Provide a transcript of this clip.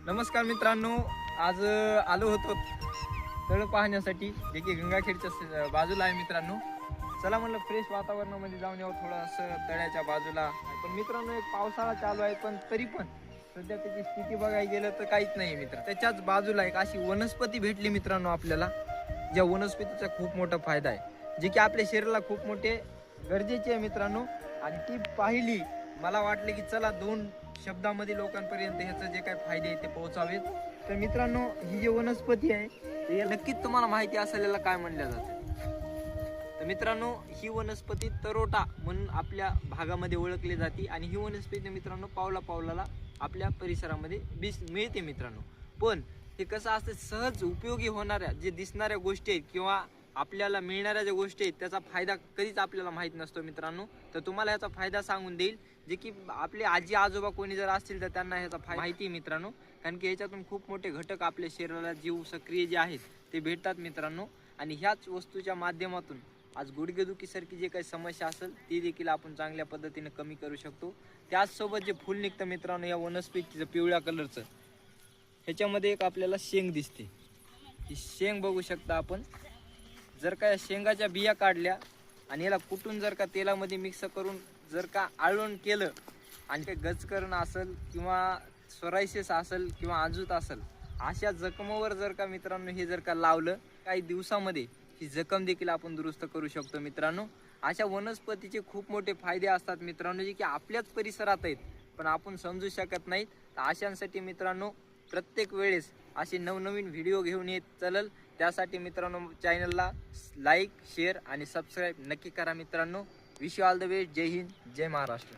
नमस्कार मित्रांनो, आज आलो होतो तळ पाहण्यासाठी, जे की गंगाखेडच्या बाजूला आहे मित्रांनो. चला म्हणलं फ्रेश वातावरणामध्ये जाऊन यावं थोडंसं तळ्याच्या बाजूला. पण मित्रांनो एक पावसाळा चालू आहे, पण तरी पण सध्या त्याची स्थिती बघायला गेलं तर काहीच नाही मित्र. त्याच्याच बाजूला एक अशी वनस्पती भेटली मित्रांनो आपल्याला, ज्या वनस्पतीचा खूप मोठा फायदा आहे, जे की आपल्या शरीराला खूप मोठे गरजेचे आहे मित्रांनो. आणि ती पाहिली, मला वाटलं की चला 2 शब्दामध्ये लोकांपर्यंत ह्याचं जे काही फायदे आहेत ते पोहोचावेत. तर मित्रांनो, ही जी वनस्पती आहे ते नक्कीच तुम्हाला माहिती असेल याला काय म्हणलं जातं. तर मित्रांनो, ही वनस्पती तरोटा म्हणून आपल्या भागामध्ये ओळखली जाते. आणि ही वनस्पती मित्रांनो पावला पावलाला आपल्या परिसरामध्ये मिळते मित्रांनो. पण हे कसं असतं, सहज उपयोगी होणाऱ्या जे दिसणाऱ्या गोष्टी आहेत किंवा आपल्याला मिळणाऱ्या ज्या गोष्टी आहेत त्याचा फायदा कधीच आपल्याला माहीत नसतो मित्रांनो. तर तुम्हाला याचा फायदा सांगून देईल, जे की आपले आजी आजोबा कोणी जर असतील तर त्यांना ह्याचा माहिती आहे मित्रांनो. कारण की याच्यातून खूप मोठे घटक आपल्या शरीराला जीव सक्रिय जे आहेत ते भेटतात मित्रांनो. आणि ह्याच वस्तूच्या माध्यमातून आज गुडघेदुखीसारखी जे काही समस्या असेल ती देखील आपण चांगल्या पद्धतीने कमी करू शकतो. त्याचसोबत जे फुल निघतं मित्रांनो या वनस्पतीचं पिवळ्या कलरचं, ह्याच्यामध्ये एक आपल्याला शेंग दिसते. ही शेंग बघू शकता आपण. जर का या शेंगाच्या बिया काढल्या आणि याला कुटून जर का तेलामध्ये मिक्स करून जर का आळवण केलं आणि ते गजकरण असेल किंवा सोरायसिस असेल किंवा आजूत असेल, अशा जखमावर जर का मित्रांनो हे जर का लावलं, काही दिवसामध्ये ही जखम देखील आपण दुरुस्त करू शकतो मित्रांनो. अशा वनस्पतीचे खूप मोठे फायदे असतात मित्रांनो, जे की आपल्याच परिसरात आहेत पण आपण समजू शकत नाहीत. तर अशांसाठी मित्रांनो प्रत्येक वेळेस असे नवनवीन व्हिडिओ घेऊन येत चलल. त्यासाठी मित्रांनो चॅनलला लाईक, शेअर आणि सबस्क्राईब नक्की करा मित्रांनो. Wish you all the best. जय हिंद, जय महाराष्ट्र.